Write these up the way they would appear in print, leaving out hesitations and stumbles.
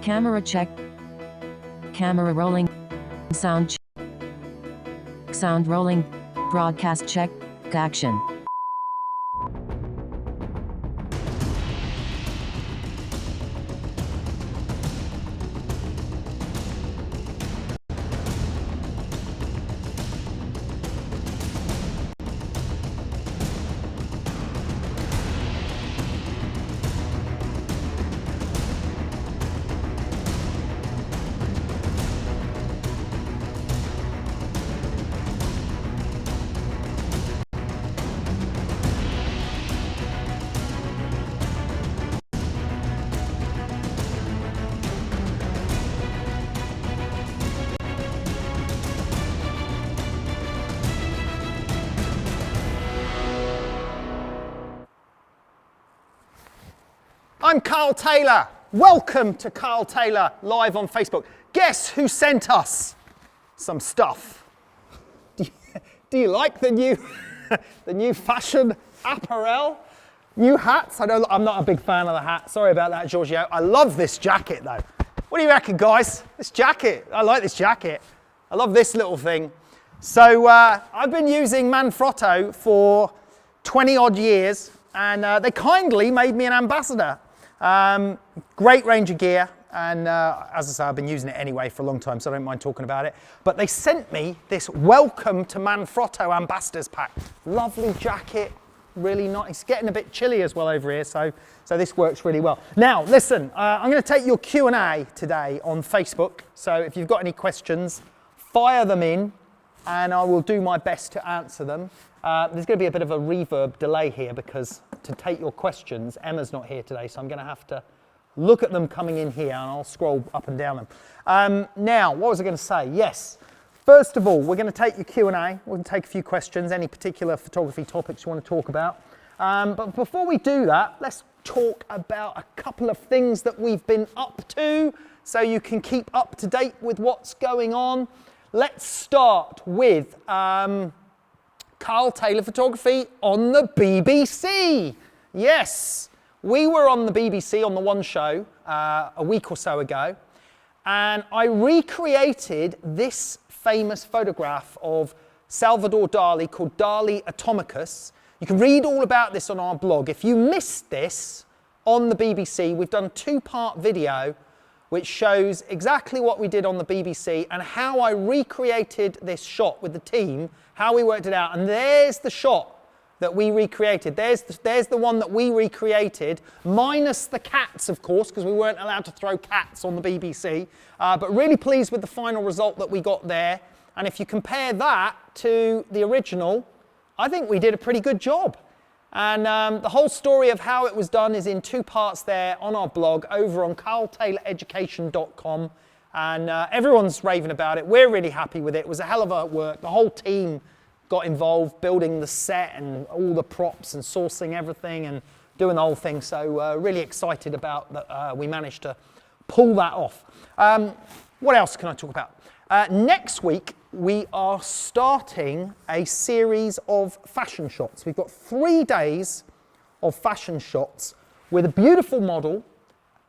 Camera check. Camera rolling. Sound check. Sound rolling. Broadcast check. Action. I'm Carl Taylor. Welcome to Carl Taylor live on Facebook. Guess who sent us some stuff? Do you like the new fashion apparel? New hats? I'm not a big fan of the hat. Sorry about that, Giorgio. I love this jacket though. What do you reckon, guys? This jacket. I like this jacket. I love this little thing. So I've been using Manfrotto for 20 odd years, and they kindly made me an ambassador. Great range of gear, and as I say, I've been using it anyway for a long time, so I don't mind talking about it. But they sent me this Welcome to Manfrotto Ambassadors Pack. Lovely jacket, really nice. It's getting a bit chilly as well over here, so this works really well. Now, listen, I'm going to take your Q&A today on Facebook, so if you've got any questions, fire them in, and I will do my best to answer them. There's going to be a bit of a reverb delay here because to take your questions, Emma's not here today, so I'm going to have to look at them coming in here and I'll scroll up and down them. Now, what was I going to say? Yes, first of all, we're going to take your Q&A. We're going to take a few questions, any particular photography topics you want to talk about. But before we do that, let's talk about a couple of things that we've been up to so you can keep up to date with what's going on. Let's start with Carl Taylor Photography on the BBC. Yes, we were on the BBC on the One Show a week or so ago, and I recreated this famous photograph of Salvador Dali called Dali Atomicus. You can read all about this on our blog. If you missed this on the BBC, we've done a two-part video which shows exactly what we did on the BBC and how I recreated this shot with the team, how we worked it out. And there's the shot that we recreated. There's the one that we recreated, minus the cats, of course, because we weren't allowed to throw cats on the BBC. But really pleased with the final result that we got there. And if you compare that to the original, I think we did a pretty good job. And the whole story of how it was done is in two parts there on our blog over on carltayloreducation.com. And everyone's raving about it. We're really happy with it. It was a hell of a work. The whole team got involved building the set and all the props and sourcing everything and doing the whole thing. So really excited about that we managed to pull that off. What else can I talk about? Next week, we are starting a series of fashion shots. We've got 3 days of fashion shots with a beautiful model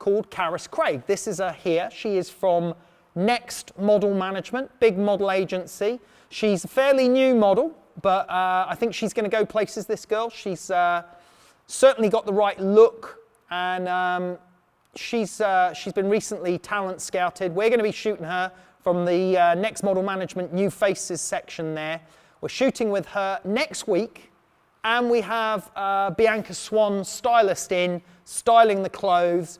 called Caris Craig. This is here. She is from Next Model Management, big model agency. She's a fairly new model, but I think she's going to go places, this girl. She's certainly got the right look, and she's been recently talent scouted. We're going to be shooting her from the Next Model Management New Faces section there. We're shooting with her next week, and we have Bianca Swan, stylist, in, styling the clothes,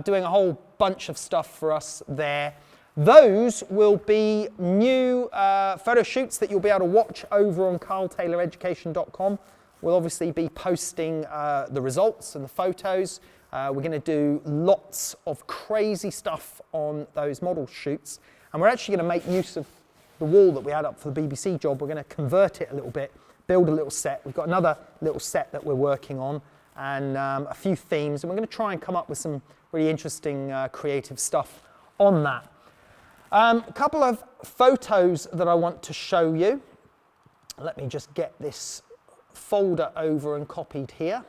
doing a whole bunch of stuff for us there. Those will be new photo shoots that you'll be able to watch over on carltayloreducation.com. We'll obviously be posting the results and the photos. We're going to do lots of crazy stuff on those model shoots. And we're actually going to make use of the wall that we had up for the BBC job. We're going to convert it a little bit, build a little set. We've got another little set that we're working on and a few themes. And we're going to try and come up with some really interesting creative stuff on that. A couple of photos that I want to show you. Let me just get this folder over and copied here.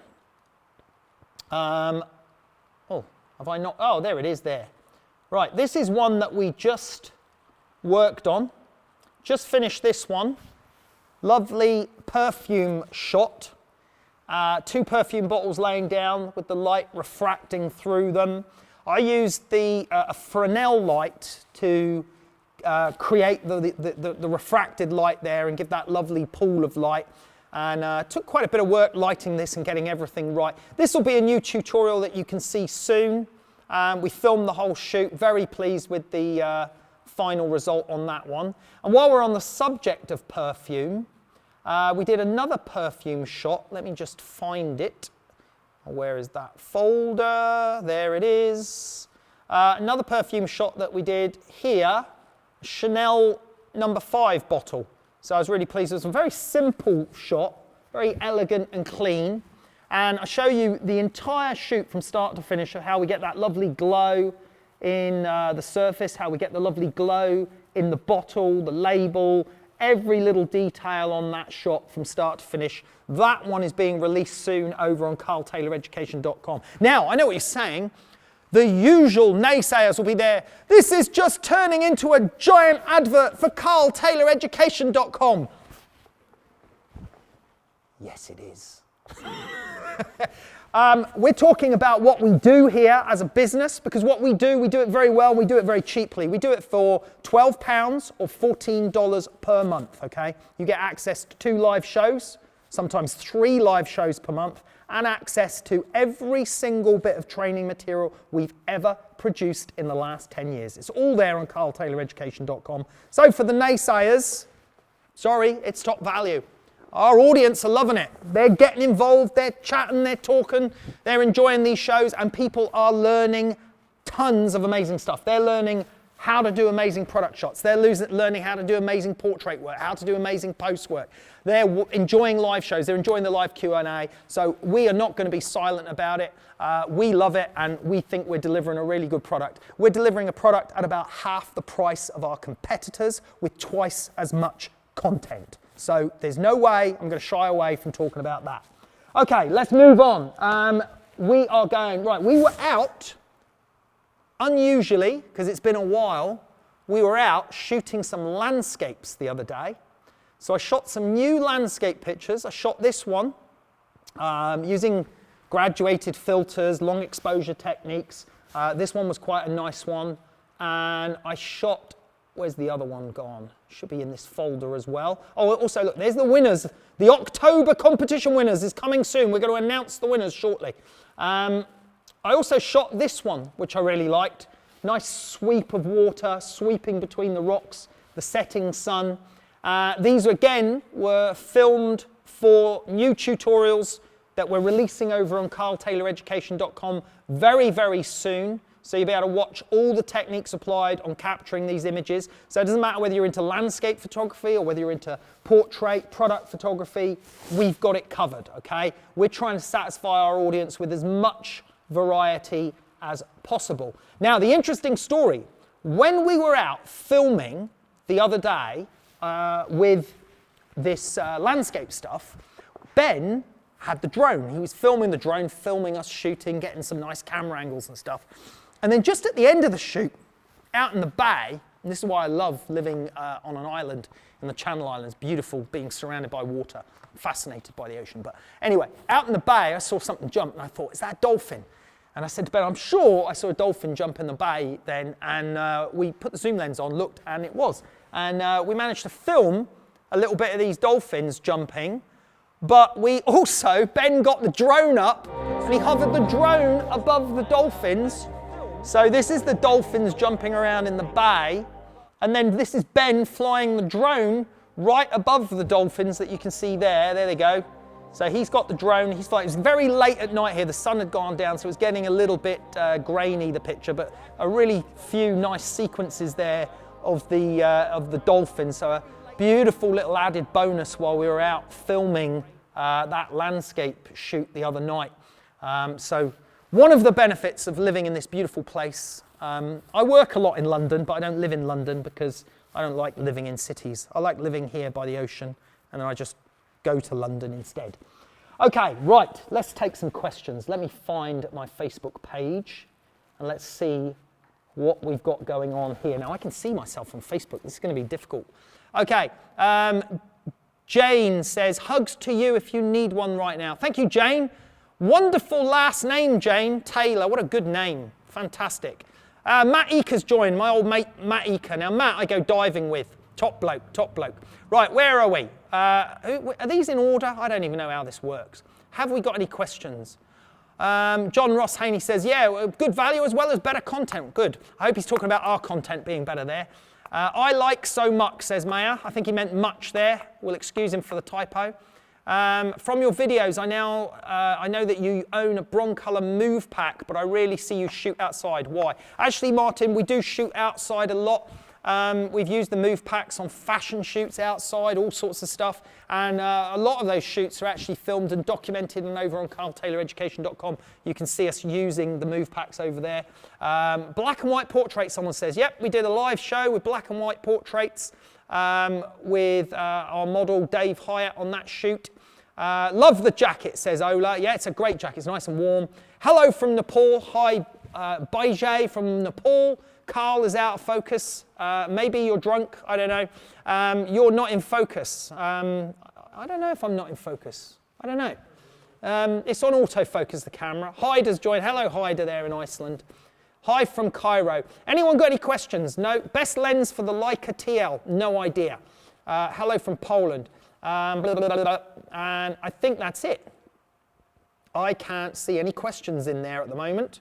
Oh, have I not? Oh, there it is there. Right, this is one that we just worked on. Just finished this one. Lovely perfume shot. 2 perfume bottles laying down with the light refracting through them. I used a Fresnel light to create the refracted light there and give that lovely pool of light. And took quite a bit of work lighting this and getting everything right. This will be a new tutorial that you can see soon. We filmed the whole shoot, very pleased with the final result on that one. And while we're on the subject of perfume, we did another perfume shot. Let me just find it. Where is that folder? There it is. Another perfume shot that we did here, Chanel No. 5 bottle. So I was really pleased. It was a very simple shot, very elegant and clean. And I show you the entire shoot from start to finish of how we get that lovely glow in the surface, how we get the lovely glow in the bottle, the label, every little detail on that shot from start to finish. That one is being released soon over on carltayloreducation.com. Now, I know what you're saying. The usual naysayers will be there. This is just turning into a giant advert for carltayloreducation.com. Yes, it is. We're talking about what we do here as a business, because what we do it very well, we do it very cheaply. We do it for £12 or $14 per month, okay? You get access to 2 live shows, sometimes 3 live shows per month, and access to every single bit of training material we've ever produced in the last 10 years. It's all there on carltayloreducation.com. So for the naysayers, sorry, it's top value. Our audience are loving it. They're getting involved, they're chatting, they're talking, they're enjoying these shows, and people are learning tons of amazing stuff. They're learning how to do amazing product shots. They're learning how to do amazing portrait work, how to do amazing post work. They're enjoying live shows. They're enjoying the live Q&A. So we are not going to be silent about it. We love it, and we think we're delivering a really good product. We're delivering a product at about half the price of our competitors with twice as much content. So there's no way I'm going to shy away from talking about that. Okay, let's move on. We are going, right, we were out, unusually, because it's been a while, we were out shooting some landscapes the other day. So I shot some new landscape pictures. I shot this one using graduated filters, long exposure techniques. This one was quite a nice one. And I shot, where's the other one gone? Should be in this folder as well. Oh, also, look, there's the winners. The October competition winners is coming soon. We're going to announce the winners shortly. I also shot this one, which I really liked. Nice sweep of water, sweeping between the rocks, the setting sun. These, again, were filmed for new tutorials that we're releasing over on carltayloreducation.com very, very soon. So you'll be able to watch all the techniques applied on capturing these images. So it doesn't matter whether you're into landscape photography or whether you're into portrait, product photography, we've got it covered, okay? We're trying to satisfy our audience with as much variety as possible. Now, the interesting story, when we were out filming the other day with this landscape stuff, Ben had the drone. He was filming the drone, filming us shooting, getting some nice camera angles and stuff. And then just at the end of the shoot, out in the bay, and this is why I love living on an island in the Channel Islands, beautiful, being surrounded by water. I'm fascinated by the ocean. But anyway, out in the bay, I saw something jump, and I thought, is that a dolphin? And I said to Ben, I'm sure I saw a dolphin jump in the bay then, and we put the zoom lens on, looked, and it was. And we managed to film a little bit of these dolphins jumping, but we also, Ben got the drone up, and he hovered the drone above the dolphins. So this is the dolphins jumping around in the bay, and then this is Ben flying the drone right above the dolphins that you can see there. There they go. So he's got the drone, he's flying. It's very late at night here, the sun had gone down, so it was getting a little bit grainy, the picture, but a really few nice sequences there of the dolphins. So a beautiful little added bonus while we were out filming that landscape shoot the other night. So one of the benefits of living in this beautiful place, I work a lot in London, but I don't live in London because I don't like living in cities. I like living here by the ocean, and then I just go to London instead. Okay, right, let's take some questions. Let me find my Facebook page, and let's see what we've got going on here. Now I can see myself on Facebook. This is going to be difficult. Okay. Jane says, hugs to you if you need one right now. Thank you, Jane. Wonderful last name, Jane. Taylor, what a good name. Fantastic. Matt Eaker's joined, my old mate Matt Eaker. Now, Matt, I go diving with. Top bloke, top bloke. Right, where are we? Are these in order? I don't even know how this works. Have we got any questions? John Ross Haney says, yeah, good value as well as better content. Good. I hope he's talking about our content being better there. I like so much, says Maya. I think he meant much there. We'll excuse him for the typo. From your videos, I know that you own a Broncolor move pack, but I rarely see you shoot outside. Why? Actually, Martin, we do shoot outside a lot. We've used the move packs on fashion shoots outside, all sorts of stuff. And a lot of those shoots are actually filmed and documented, and over on carltayloreducation.com, you can see us using the move packs over there. Black and white portraits, someone says. Yep, we did a live show with black and white portraits with our model Dave Hyatt on that shoot. Love the jacket, says Ola. Yeah, it's a great jacket. It's nice and warm. Hello from Nepal. Hi, Baijay from Nepal. Carl is out of focus. Maybe you're drunk. I don't know. You're not in focus. I don't know if I'm not in focus. I don't know. It's on autofocus, the camera. Hyder's joined. Hello, Hyder there in Iceland. Hi from Cairo. Anyone got any questions? No. Best lens for the Leica TL? No idea. Hello from Poland. Blah, blah, blah, blah. And I think that's it. I can't see any questions in there at the moment.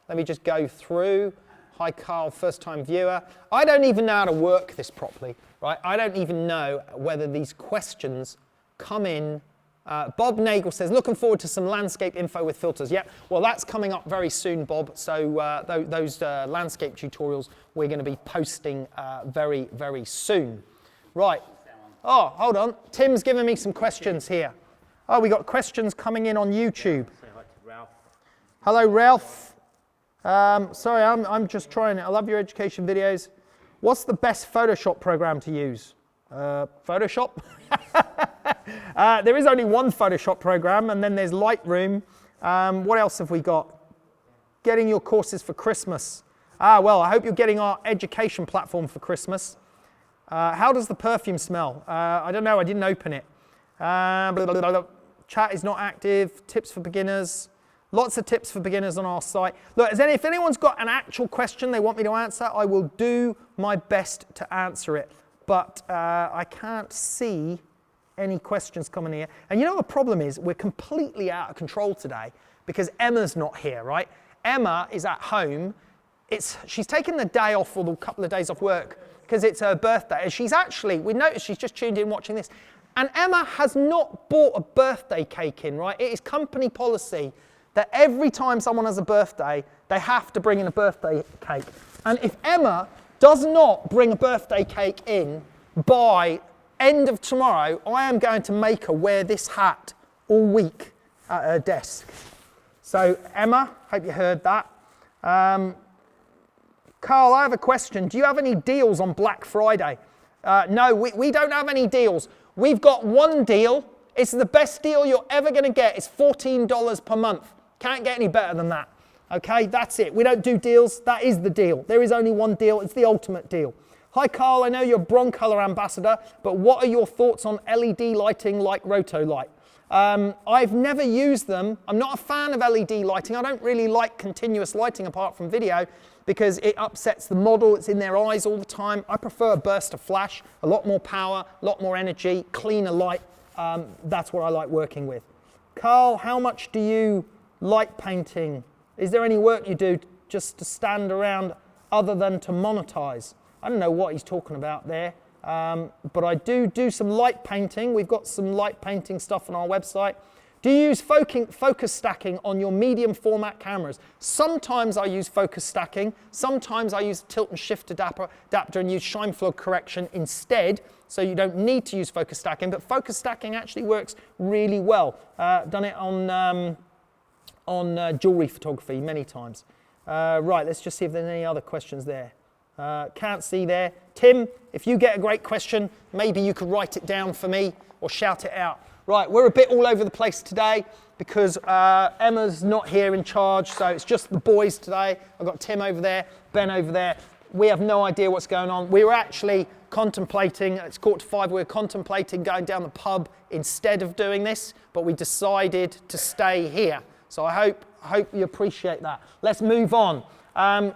Let me just go through. Hi, Carl, first-time viewer. I don't even know how to work this properly, right? I don't even know whether these questions come in. Bob Nagel says, looking forward to some landscape info with filters. Yeah, well, that's coming up very soon, Bob. So those landscape tutorials we're going to be posting very, very soon. Right. Oh, hold on. Tim's giving me some questions here. Oh, we got questions coming in on YouTube. Say hi to Ralph. Hello, Ralph. Sorry, I'm just trying it. I love your education videos. What's the best Photoshop program to use? Photoshop? There is only one Photoshop program, and then there's Lightroom. What else have we got? Getting your courses for Christmas. Well, I hope you're getting our education platform for Christmas. How does the perfume smell? I don't know, I didn't open it. Blah, blah, blah, blah. Chat is not active. Tips for beginners. Lots of tips for beginners on our site. Look, if anyone's got an actual question they want me to answer, I will do my best to answer it. But I can't see any questions coming here. And you know what the problem is? We're completely out of control today because Emma's not here, right? Emma is at home. She's taken the day off or a couple of days off work because it's her birthday. And she's actually, we noticed she's just tuned in watching this. And Emma has not bought a birthday cake in, right? It is company policy that every time someone has a birthday, they have to bring in a birthday cake. And if Emma does not bring a birthday cake in by end of tomorrow, I am going to make her wear this hat all week at her desk. So Emma, hope you heard that. Carl, I have a question. Do you have any deals on Black Friday? No, we don't have any deals. We've got one deal. It's the best deal you're ever going to get. It's $14 per month. Can't get any better than that. Okay, that's it. We don't do deals. That is the deal. There is only one deal. It's the ultimate deal. Hi, Carl. I know you're a Broncolor ambassador, but what are your thoughts on LED lighting like Rotolight? I've never used them. I'm not a fan of LED lighting. I don't really like continuous lighting apart from video because it upsets the model. It's in their eyes all the time. I prefer a burst of flash, a lot more power, a lot more energy, cleaner light. That's what I like working with. Carl, how much do you like painting? Is there any work you do just to stand around other than to monetize? I don't know what he's talking about there, but I do some light painting. We've got some light painting stuff on our website. Do you use focus stacking on your medium format cameras? Sometimes I use focus stacking. Sometimes I use tilt and shift adapter and use shine flow correction instead, so you don't need to use focus stacking, but focus stacking actually works really well. Done it on jewelry photography many times. Right, let's just see if there's any other questions there. Can't see there. Tim, if you get a great question, maybe you could write it down for me or shout it out. Right, we're a bit all over the place today. because Emma's not here in charge, so it's just the boys today. I've got Tim over there, Ben over there. We have no idea what's going on. We were actually contemplating, it's 4:45, we were contemplating going down the pub instead of doing this, but we decided to stay here. So I hope you appreciate that. Let's move on.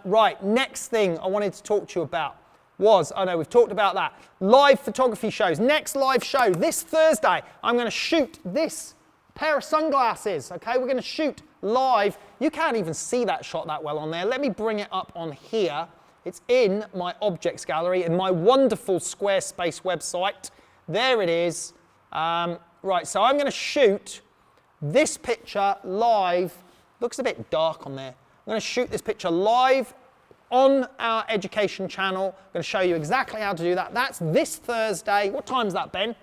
Right, next thing I wanted to talk to you about was, oh no, we've talked about that. Live photography shows. Next live show, this Thursday, I'm going to shoot this pair of sunglasses, okay? We're going to shoot live. You can't even see that shot that well on there. Let me bring it up on here. It's in my objects gallery in my wonderful Squarespace website. There it is. Right, so I'm going to shoot this picture live. Looks a bit dark on there. I'm going to shoot this picture live on our education channel. I'm going to show you exactly how to do that. That's this Thursday. What time is that, Ben?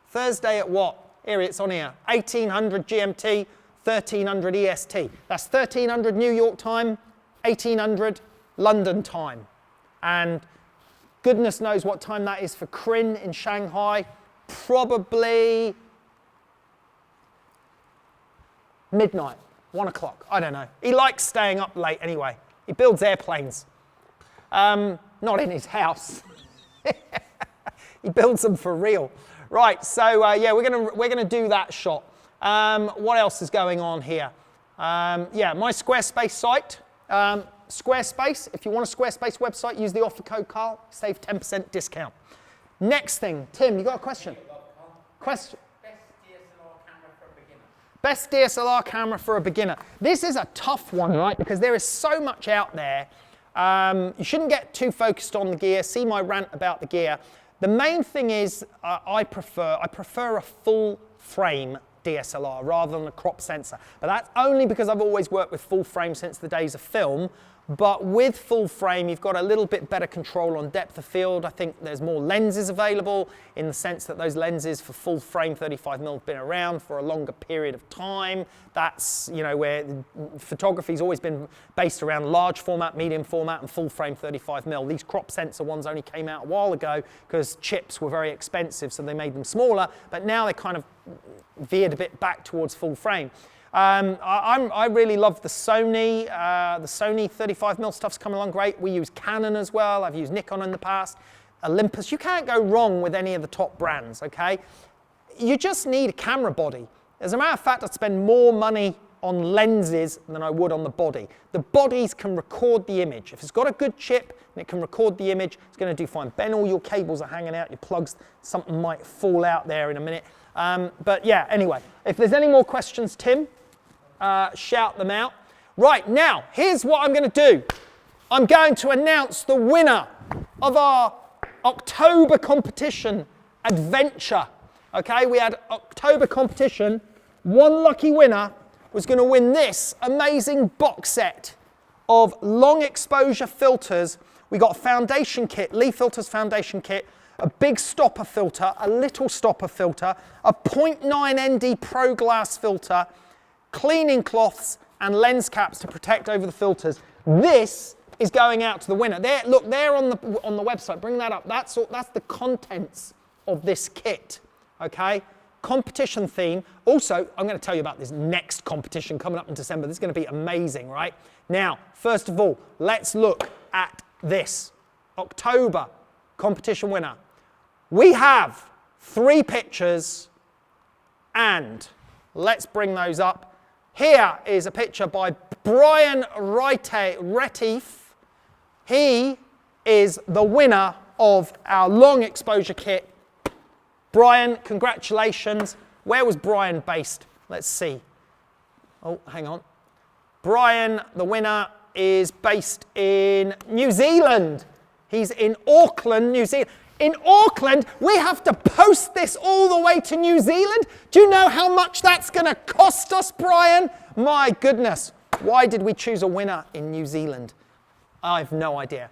Thursday at what? Here it's on here. 1800 GMT, 1300 EST. That's 1300 New York time, 1800 London time. And goodness knows what time that is for Krin in Shanghai. Probably midnight, 1 o'clock. I don't know. He likes staying up late anyway. He builds airplanes. Not in his house. He builds them for real. Right, so yeah, we're gonna do that shot. What else is going on here? Yeah, my Squarespace site. Squarespace, if you want a Squarespace website, use the offer code Carl, save 10% discount. Next thing, Tim, you got a question? Question. Best DSLR camera for a beginner. This is a tough one, right? Because there is so much out there. You shouldn't get too focused on the gear. See my rant about the gear. The main thing is I prefer a full frame DSLR rather than a crop sensor. But that's only because I've always worked with full frame since the days of film. But with full frame, you've got a little bit better control on depth of field. I think there's more lenses available in the sense that those lenses for full frame 35mm have been around for a longer period of time. That's, you know, where photography's always been based around large format, medium format, and full frame 35mm. These crop sensor ones only came out a while ago because chips were very expensive, so they made them smaller. But now they kind of veered a bit back towards full frame. I really love the Sony 35mm stuff's coming along great. We use Canon as well. I've used Nikon in the past. Olympus. You can't go wrong with any of the top brands, okay? You just need a camera body. As a matter of fact, I'd spend more money on lenses than I would on the body. The bodies can record the image. If it's got a good chip and it can record the image, it's going to do fine. Ben, all your cables are hanging out, your plugs, something might fall out there in a minute. But yeah, anyway, if there's any more questions, Tim, shout them out. Right, now, here's what I'm going to do. I'm going to announce the winner of our October competition adventure. Okay, we had October competition. One lucky winner was going to win this amazing box set of long exposure filters. We got a foundation kit, Lee Filters foundation kit, a big stopper filter, a little stopper filter, a 0.9 ND Pro Glass filter, cleaning cloths and lens caps to protect over the filters. This is going out to the winner. There, look, there on the website. Bring that up. That's the contents of this kit. Okay, competition theme. Also, I'm going to tell you about this next competition coming up in December. This is going to be amazing, right? Now, first of all, let's look at this October competition winner. We have 3 pictures, and let's bring those up. Here is a picture by Brian Retief. He is the winner of our long exposure kit. Brian, congratulations. Where was Brian based? Let's see. Oh, hang on. Brian, the winner, is based in New Zealand. He's in Auckland, New Zealand. In Auckland, we have to post this all the way to New Zealand. Do you know how much that's going to cost us, Brian? My goodness. Why did we choose a winner in New Zealand? I have no idea.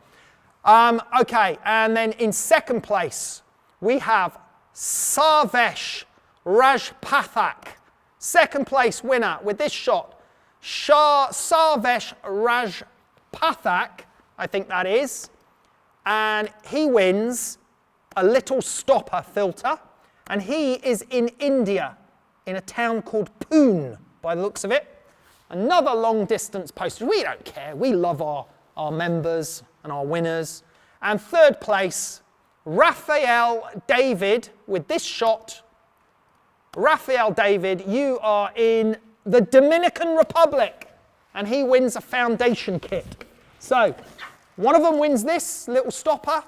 Okay, and then in second place, we have Sarvesh Rajpathak. Second place winner with this shot. Sarvesh Rajpathak, I think that is. And he wins a little stopper filter, and he is in India, in a town called Pune. by the looks of it. Another long distance postage. We don't care. We love our members and our winners. And third place, Raphael David with this shot. Raphael David, you are in the Dominican Republic, and he wins a foundation kit. So one of them wins this little stopper,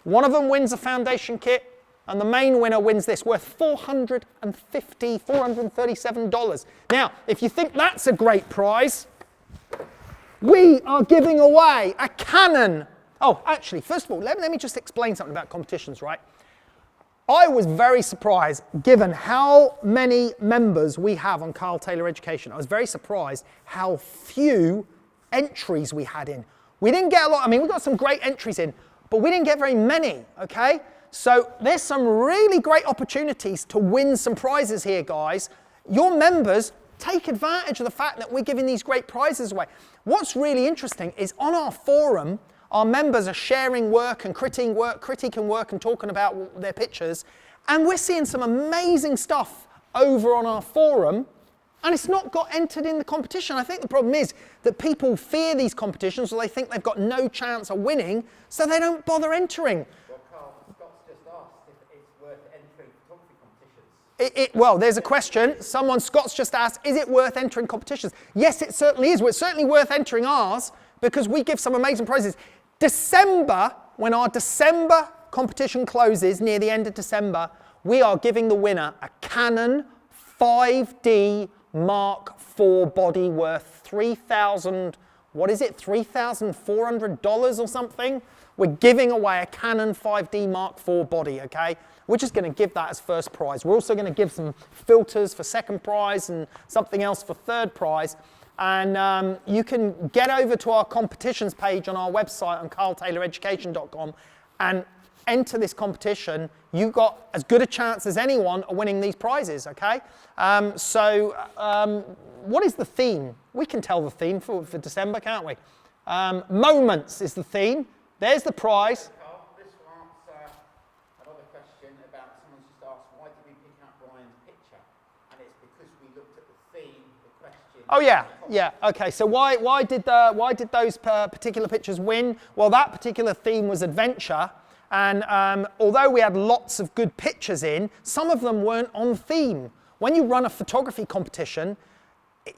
one of them wins a foundation kit, and the main winner wins this, worth $437. Now, if you think that's a great prize, we are giving away a Canon. Oh, actually, first of all, let me just explain something about competitions, right? I was very surprised, given how many members we have on Carl Taylor Education. I was very surprised how few entries we had in. We didn't get a lot. I mean, we got some great entries in, but we didn't get very many, okay? So there's some really great opportunities to win some prizes here, guys. Your members, take advantage of the fact that we're giving these great prizes away. What's really interesting is on our forum, our members are sharing work and critiquing work and talking about their pictures. And we're seeing some amazing stuff over on our forum. And it's not got entered in the competition. I think the problem is that people fear these competitions, or they think they've got no chance of winning, so they don't bother entering. Well, Carl, Scott's just asked if it's worth entering photography competitions. Well, there's a question. Scott's just asked, is it worth entering competitions? Yes, it certainly is. It's certainly worth entering ours because we give some amazing prizes. December, when our December competition closes near the end of December, we are giving the winner a Canon 5D Mark IV body worth $3,400 or something. We're giving away a Canon 5D Mark IV body, okay? We're just going to give that as first prize. We're also going to give some filters for second prize and something else for third prize. And you can get over to our competitions page on our website on carltayloreducation.com and enter this competition. You've got as good a chance as anyone of winning these prizes, okay? What is the theme? We can tell the theme for December, can't we? Moments is the theme. There's the prize. Carl, this will answer another question about someone's just asked, why did we pick up Ryan's picture? And it's because we looked at the theme, the question. Oh yeah. Okay. So why did those particular pictures win? Well, that particular theme was adventure, and although we had lots of good pictures in, some of them weren't on theme. When you run a photography competition,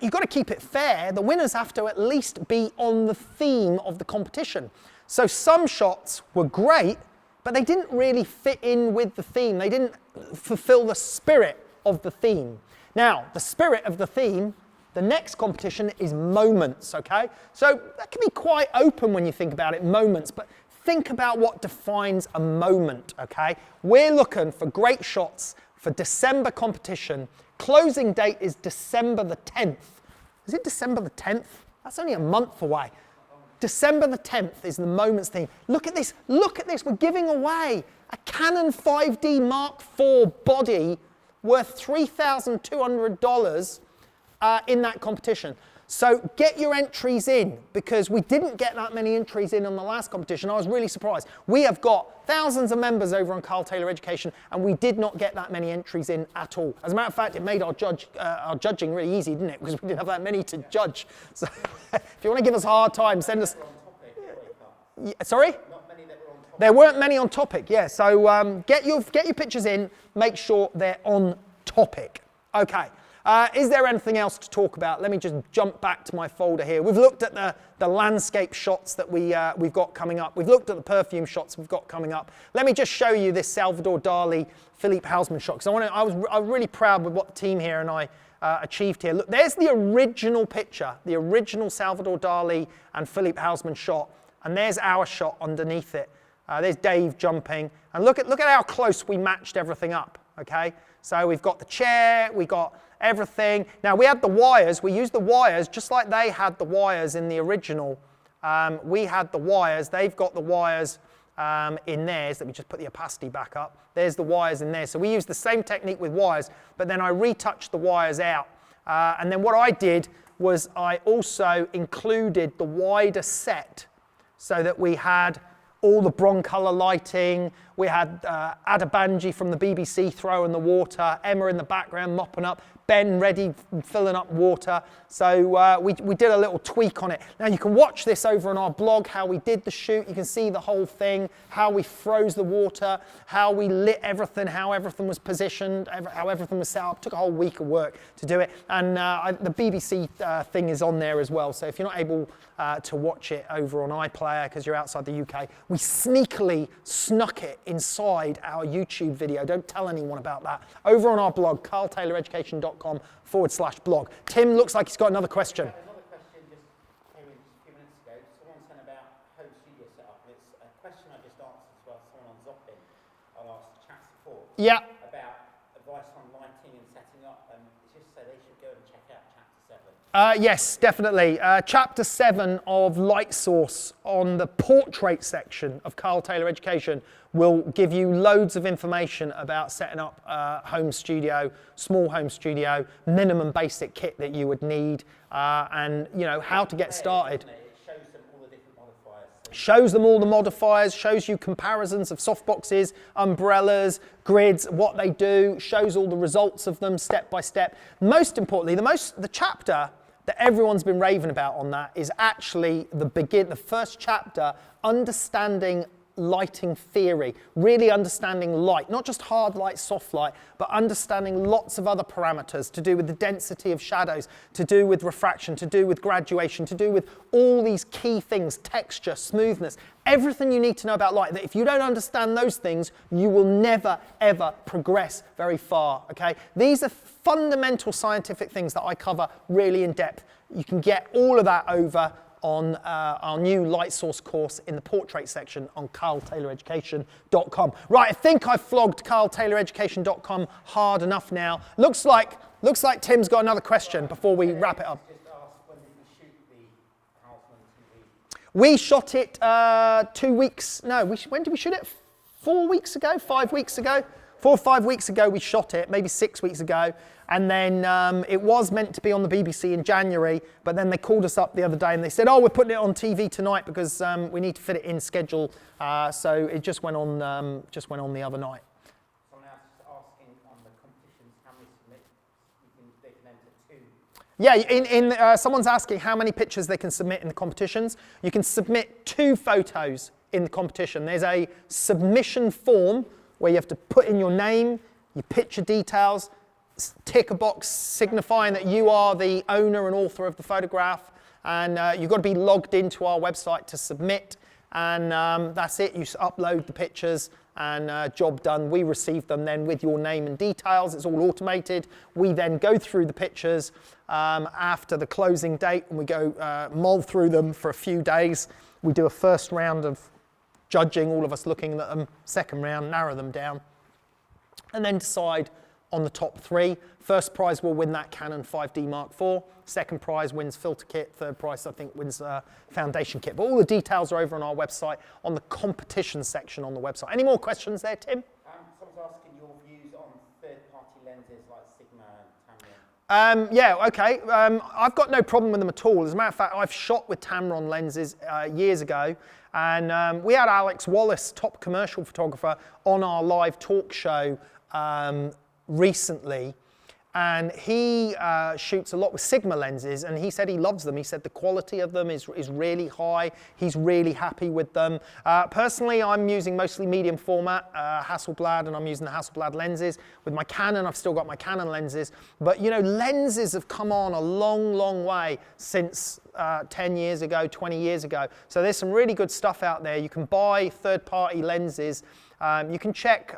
you've got to keep it fair. The winners have to at least be on the theme of the competition. So some shots were great, but they didn't really fit in with the theme. They didn't fulfill the spirit of the theme. Now, the spirit of the theme, the next competition is moments, okay? So that can be quite open when you think about it, moments, but think about what defines a moment, okay? We're looking for great shots for December competition. Closing date is December the 10th. Is it December the 10th? That's only a month away. December the 10th is the moments theme. Look at this, we're giving away a Canon 5D Mark IV body worth $3,200 in that competition. So get your entries in, because we didn't get that many entries in on the last competition. I was really surprised. We have got thousands of members over on Carl Taylor Education, and we did not get that many entries in at all. As a matter of fact, it made our judging really easy, didn't it? Because we didn't have that many to judge. So if you want to give us a hard time, send us... Sorry? Not many that were on topic. There weren't many on topic, yeah. So get your pictures in, make sure they're on topic. Okay. Is there anything else to talk about? Let me just jump back to my folder here. We've looked at the landscape shots that we've got coming up. We've looked at the perfume shots we've got coming up. Let me just show you this Salvador Dali, Philippe Hausmann shot, because I was really proud with what the team here and I achieved here. Look, there's the original picture, the original Salvador Dali and Philippe Hausmann shot, and there's our shot underneath it. There's Dave jumping, and look at how close we matched everything up. Okay, so we've got the chair, we got everything. Now we had the wires, we used the wires just like they had the wires in the original. We had the wires, they've got the wires in theirs. Let me just put the opacity back up. There's the wires in there. So we used the same technique with wires, but then I retouched the wires out. And then what I did was I also included the wider set so that we had all the broncolor lighting. We had Adabanji from the BBC throwing the water, Emma in the background mopping up, Ben ready, filling up water. So we did a little tweak on it. Now you can watch this over on our blog, how we did the shoot. You can see the whole thing, how we froze the water, how we lit everything, how everything was positioned, how everything was set up. It took a whole week of work to do it. And the BBC thing is on there as well. So if you're not able to watch it over on iPlayer because you're outside the UK, we sneakily snuck it inside our YouTube video. Don't tell anyone about that. Over on our blog, carltayloreducation.com/blog. Tim looks like he's got another question. Another question just came in just a few minutes ago. Someone sent about home studio setup. And it's a question I just answered as well. Someone on Zopping, I asked chat support Yeah. about advice on lighting and setting up. And it's just so they should go and check out chapter 7. Yes, definitely. Chapter 7 of Light Source on the portrait section of Carl Taylor Education will give you loads of information about setting up home studio, small home studio, minimum basic kit that you would need, and you know how to get started. It shows them all the different modifiers. Shows them all the modifiers, shows you comparisons of softboxes, umbrellas, grids, what they do, shows all the results of them step by step. Most importantly, the chapter that everyone's been raving about on that is actually the first chapter, understanding lighting theory, really understanding light, not just hard light, soft light, but understanding lots of other parameters to do with the density of shadows, to do with refraction, to do with graduation, to do with all these key things, texture, smoothness, everything you need to know about light. That if you don't understand those things, you will never, ever progress very far, okay? These are fundamental scientific things that I cover really in depth. You can get all of that over on our new Light Source course in the portrait section on carltayloreducation.com. Right, I think I've flogged carltayloreducation.com hard enough now. Looks like Tim's got another question before we wrap it up. Just ask, when did you shoot the Halsman TV? We shot it 2 weeks, no, when did we shoot it? 4 weeks ago, 5 weeks ago? 4 or 5 weeks ago we shot it, maybe 6 weeks ago. And then it was meant to be on the BBC in January, but then they called us up the other day and they said, oh, we're putting it on TV tonight because we need to fit it in schedule. So it just went on the other night. Someone else is asking on the competitions how many submits they can enter 2. Yeah, someone's asking how many pictures they can submit in the competitions. You can submit 2 photos in the competition. There's a submission form where you have to put in your name, your picture details, tick a box signifying that you are the owner and author of the photograph, and you've got to be logged into our website to submit, and that's it. You upload the pictures and job done. We receive them then with your name and details. It's all automated. We then go through the pictures after the closing date, and we go mull through them for a few days. We do a first round of judging, all of us looking at them, second round, narrow them down, and then decide on the top 3. First prize will win that Canon 5D Mark IV. Second prize wins filter kit. Third prize, I think, wins foundation kit. But all the details are over on our website, on the competition section on the website. Any more questions there, Tim? Someone's asking your views on third-party lenses like Sigma and Tamron. Yeah, okay. I've got no problem with them at all. As a matter of fact, I've shot with Tamron lenses years ago, and we had Alex Wallace, top commercial photographer, on our live talk show recently, and he shoots a lot with Sigma lenses, and he said he loves them. He said the quality of them is really high. He's really happy with them. Personally, I'm using mostly medium format Hasselblad, and I'm using the Hasselblad lenses. With my Canon, I've still got my Canon lenses, but you know, lenses have come on a long way since 10 years ago, 20 years ago. So there's some really good stuff out there. You can buy third-party lenses. You can check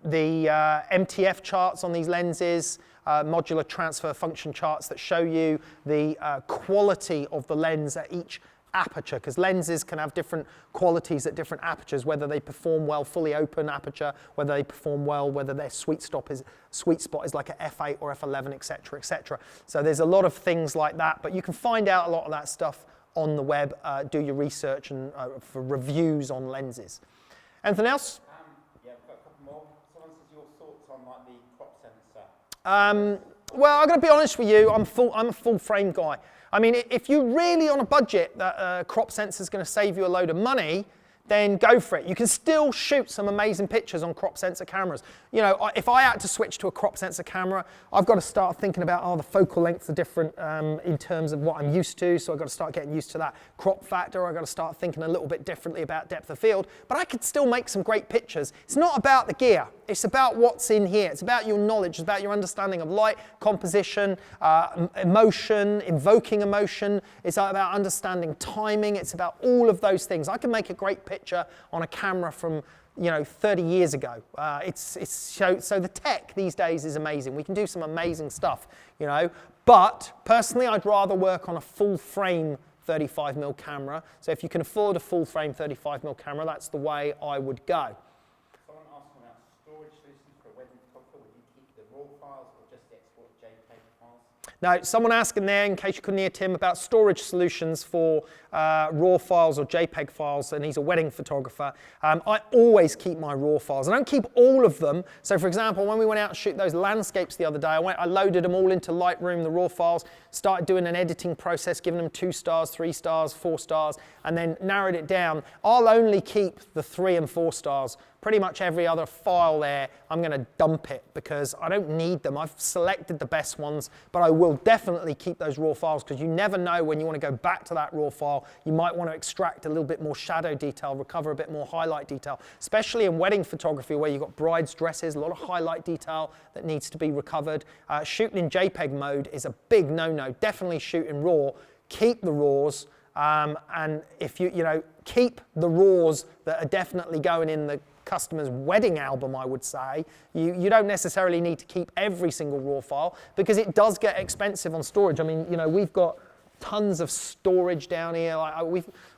the MTF charts on these lenses, modular transfer function charts that show you the quality of the lens at each aperture, because lenses can have different qualities at different apertures, whether they perform well fully open aperture, whether they perform well, whether their sweet spot is like a f8 or f11, etc., etc. So there's a lot of things like that, but you can find out a lot of that stuff on the web. Do your research and for reviews on lenses. Anything else? Yeah, I've got a couple more. Someone says your thoughts on like the crop sensor. Well, I'm going to be honest with you. I'm a full frame guy. I mean, if you're really on a budget that crop sensor is going to save you a load of money, then go for it. You can still shoot some amazing pictures on crop sensor cameras. You know, if I had to switch to a crop sensor camera, I've got to start thinking about, the focal lengths are different in terms of what I'm used to, so I've got to start getting used to that crop factor. I've got to start thinking a little bit differently about depth of field, but I could still make some great pictures. It's not about the gear, it's about what's in here. It's about your knowledge, it's about your understanding of light, composition, emotion, invoking emotion. It's about understanding timing. It's about all of those things. I can make a great picture on a camera from 30 years ago. So the tech these days is amazing. We can do some amazing stuff, But personally, I'd rather work on a full frame 35mm camera. So if you can afford a full frame 35mm camera, that's the way I would go. Someone asking about storage solutions for a wedding photographer. Would you keep the raw files or just the export JPEG files? Now, someone asking there, in case you couldn't hear Tim, about storage solutions for raw files or JPEG files, and he's a wedding photographer. I always keep my raw files. I don't keep all of them. So, for example, when we went out and shoot those landscapes the other day, I loaded them all into Lightroom, the raw files, started doing an editing process, giving them 2 stars, 3 stars, 4 stars, and then narrowed it down. I'll only keep the 3 and 4 stars. Pretty much every other file there, I'm going to dump it because I don't need them. I've selected the best ones, but I will definitely keep those raw files because you never know when you want to go back to that raw file. You might want to extract a little bit more shadow detail, recover a bit more highlight detail, especially in wedding photography where you've got brides' dresses, a lot of highlight detail that needs to be recovered. Shooting in JPEG mode is a big no-no. Definitely shoot in RAW. Keep the RAWs. And if you keep the RAWs that are definitely going in the customer's wedding album, I would say. You don't necessarily need to keep every single RAW file because it does get expensive on storage. I mean, we've got tons of storage down here.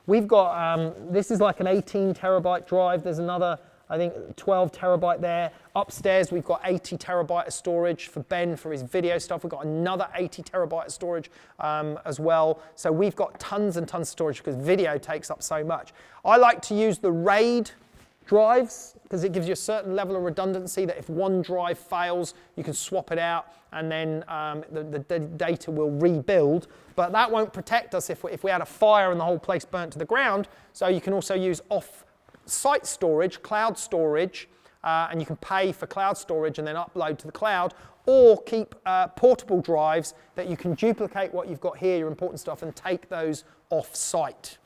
We've got, this is like an 18 terabyte drive. There's another, I think, 12 terabyte there. Upstairs, we've got 80 terabyte of storage for Ben for his video stuff. We've got another 80 terabyte of storage as well. So we've got tons and tons of storage because video takes up so much. I like to use the RAID drives because it gives you a certain level of redundancy that if one drive fails, you can swap it out and then the data will rebuild. But that won't protect us if we had a fire and the whole place burnt to the ground. So you can also use off-site storage, cloud storage, and you can pay for cloud storage and then upload to the cloud, or keep portable drives that you can duplicate what you've got here, your important stuff, and take those off-site.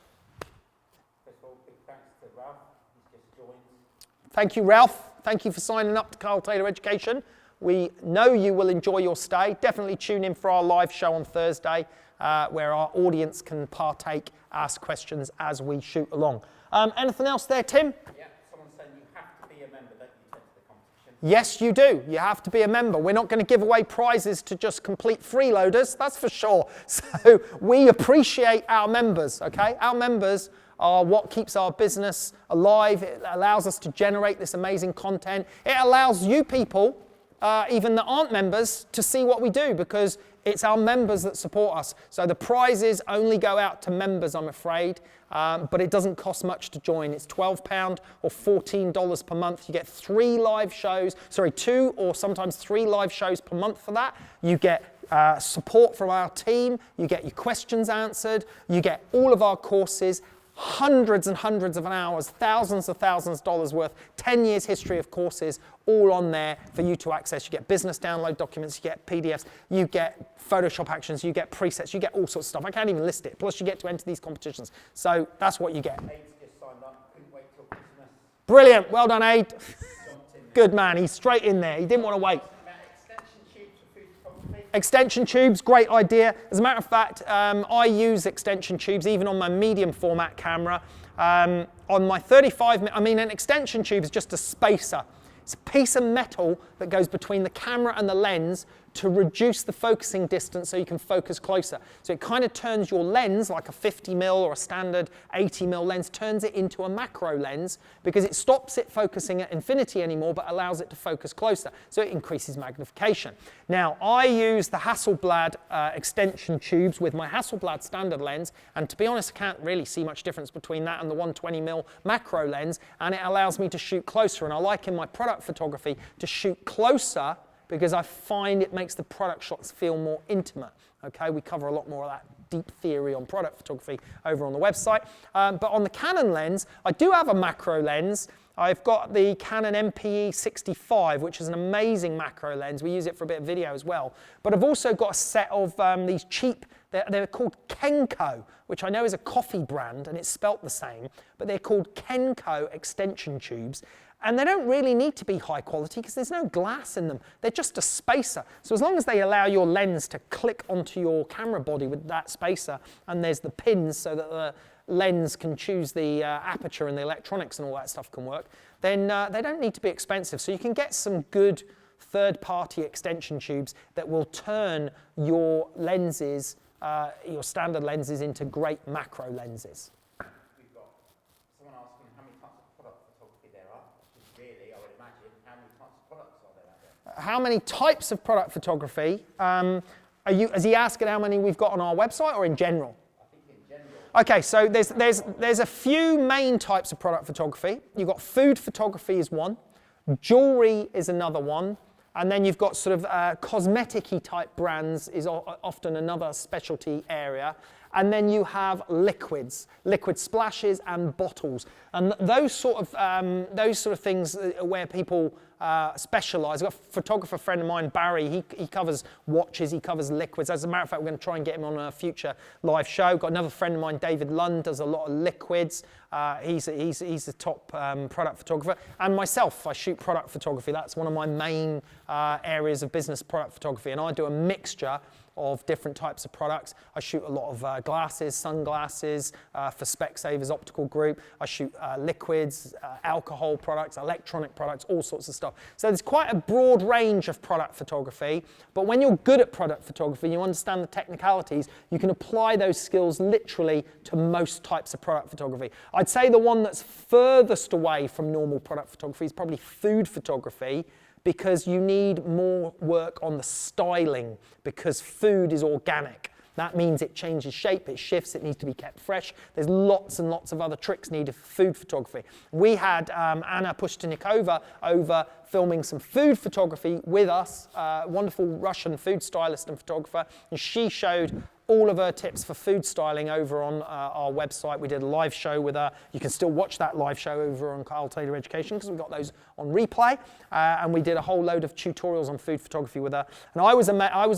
Thank you, Ralph. Thank you for signing up to Carl Taylor Education. We know you will enjoy your stay. Definitely tune in for our live show on Thursday, where our audience can partake, ask questions as we shoot along. Anything else there, Tim? Yeah, someone's saying you have to be a member, don't you, to enter the competition? Yes, you do. You have to be a member. We're not going to give away prizes to just complete freeloaders, that's for sure. So we appreciate our members, okay? Our members are what keeps our business alive. It allows us to generate this amazing content. It allows you people, even that aren't members, to see what we do because it's our members that support us. So the prizes only go out to members, I'm afraid, but it doesn't cost much to join. It's £12 or $14 per month. You get 2 or sometimes 3 live shows per month for that. You get support from our team. You get your questions answered. You get all of our courses, hundreds and hundreds of hours, thousands of dollars worth, 10 years history of courses, all on there for you to access. You get business download documents, you get PDFs, you get Photoshop actions, you get presets, you get all sorts of stuff. I can't even list it. Plus you get to enter these competitions. So that's what you get. Aid's just signed up, couldn't wait till Christmas. Brilliant, well done, Aid. Good man, he's straight in there. He didn't want to wait. Extension tubes, great idea. As a matter of fact, I use extension tubes even on my medium format camera. On my 35mm, an extension tube is just a spacer. It's a piece of metal that goes between the camera and the lens to reduce the focusing distance so you can focus closer. So it kind of turns your lens, like a 50mm or a standard 80mm lens, turns it into a macro lens because it stops it focusing at infinity anymore but allows it to focus closer. So it increases magnification. Now, I use the Hasselblad extension tubes with my Hasselblad standard lens, and to be honest, I can't really see much difference between that and the 120mm macro lens, and it allows me to shoot closer. And I like in my product photography to shoot closer because I find it makes the product shots feel more intimate. Okay, we cover a lot more of that. deep theory on product photography over on the website. But on the Canon lens, I do have a macro lens. I've got the Canon MPE 65, which is an amazing macro lens. We use it for a bit of video as well. But I've also got a set of these cheap, they're called Kenko, which I know is a coffee brand, and it's spelt the same, but they're called Kenko extension tubes. And they don't really need to be high quality because there's no glass in them. They're just a spacer. So as long as they allow your lens to click onto your camera body with that spacer, and there's the pins so that the lens can choose the aperture and the electronics and all that stuff can work, then they don't need to be expensive. So you can get some good third-party extension tubes that will turn your lenses, your standard lenses, into great macro lenses. We've got someone asking how many types of product photography there are. Really, I would imagine, how many types of products are there out there? How many types of product photography? Is he asking how many we've got on our website or in general? Okay, so there's a few main types of product photography. You've got food photography is one, jewelry is another one, and then you've got sort of cosmetic-y type brands is often another specialty area. And then you have liquids, liquid splashes and bottles, and those sort of things where people specialise. I've got a photographer friend of mine, Barry. He covers watches, he covers liquids. As a matter of fact, we're going to try and get him on a future live show. Got another friend of mine, David Lund, does a lot of liquids. He's a top product photographer. And myself, I shoot product photography. That's one of my main areas of business, product photography, and I do a mixture of different types of products. I shoot a lot of glasses, sunglasses for Specsavers Optical Group. I shoot liquids, alcohol products, electronic products, all sorts of stuff. So there's quite a broad range of product photography, but when you're good at product photography, you understand the technicalities, you can apply those skills literally to most types of product photography. I'd say the one that's furthest away from normal product photography is probably food photography, because you need more work on the styling, because food is organic. That means it changes shape, it shifts, it needs to be kept fresh. There's lots and lots of other tricks needed for food photography. We had Anna Pushtinikova over filming some food photography with us, wonderful Russian food stylist and photographer, and she showed all of her tips for food styling over on our website. We did a live show with her. You can still watch that live show over on Carl Taylor Education because we've got those on replay. And we did a whole load of tutorials on food photography with her. And I was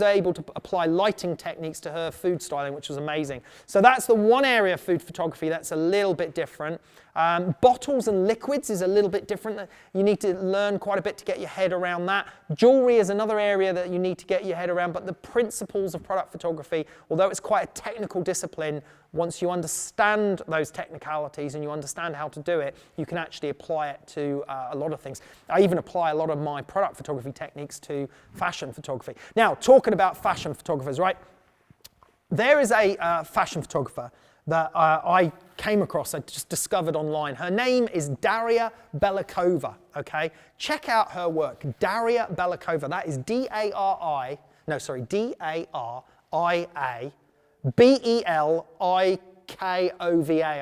able to apply lighting techniques to her food styling, which was amazing. So that's the one area of food photography that's a little bit different. Bottles and liquids is a little bit different. You need to learn quite a bit to get your head around that. Jewelry is another area that you need to get your head around, but the principles of product photography, although it's quite a technical discipline, once you understand those technicalities and you understand how to do it, you can actually apply it to a lot of things. I even apply a lot of my product photography techniques to fashion photography. Now, talking about fashion photographers, right? There is a fashion photographer that I came across, I just discovered online. Her name is Daria Belikova, okay? Check out her work, Daria Belikova. That is D-A-R-I-A, B-E-L-I-K-O-V-A,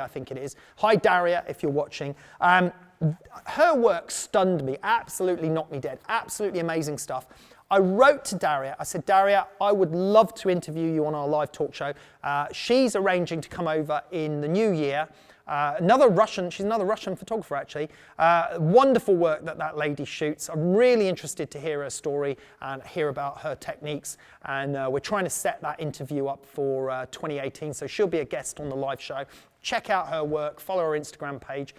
I think it is. Hi, Daria, if you're watching. Her work stunned me, absolutely knocked me dead, absolutely amazing stuff. I wrote to Daria, I said, Daria, I would love to interview you on our live talk show. She's arranging to come over in the new year. She's another Russian photographer actually. Wonderful work that lady shoots. I'm really interested to hear her story and hear about her techniques. And we're trying to set that interview up for 2018. So she'll be a guest on the live show. Check out her work, follow her Instagram page.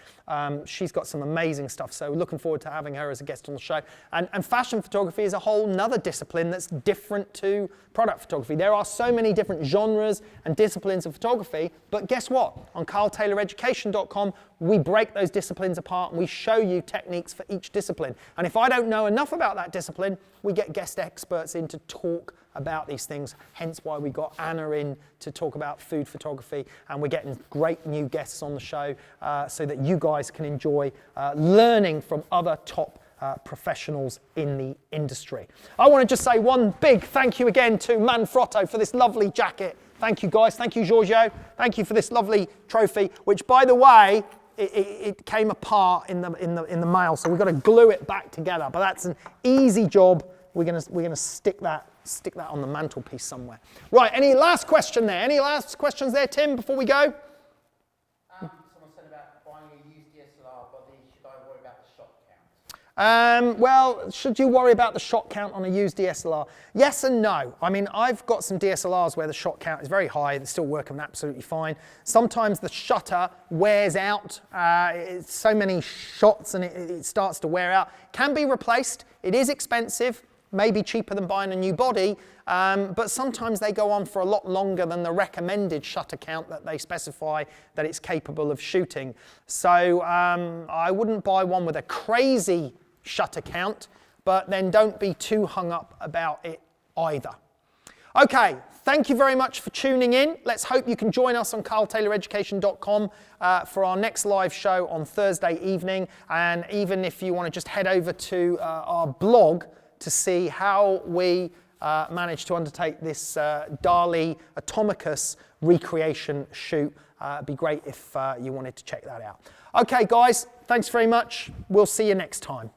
She's got some amazing stuff, so looking forward to having her as a guest on the show. And fashion photography is a whole nother discipline that's different to product photography. There are so many different genres and disciplines of photography, but guess what? On carltayloreducation.com, we break those disciplines apart and we show you techniques for each discipline. And if I don't know enough about that discipline, we get guest experts in to talk about these things, hence why we got Anna in to talk about food photography, and we're getting great new guests on the show so that you guys can enjoy learning from other top professionals in the industry. I want to just say one big thank you again to Manfrotto for this lovely jacket. Thank you guys, thank you Giorgio, thank you for this lovely trophy, which by the way, it came apart in the mail, so we've got to glue it back together, but that's an easy job. We're gonna stick that Stick that on the mantelpiece somewhere. Right, any last question there? Any last questions there, Tim, before we go? Someone said about buying a used DSLR body, should I worry about the shot count? Well, should you worry about the shot count on a used DSLR? Yes and no. I mean, I've got some DSLRs where the shot count is very high. They're still working absolutely fine. Sometimes the shutter wears out. It's so many shots and it starts to wear out. Can be replaced. It is expensive. Maybe cheaper than buying a new body, but sometimes they go on for a lot longer than the recommended shutter count that they specify that it's capable of shooting. So I wouldn't buy one with a crazy shutter count, but then don't be too hung up about it either. Okay, thank you very much for tuning in. Let's hope you can join us on carltayloreducation.com for our next live show on Thursday evening. And even if you want to just head over to our blog to see how we managed to undertake this Dali Atomicus recreation shoot. It'd be great if you wanted to check that out. Okay, guys, thanks very much. We'll see you next time.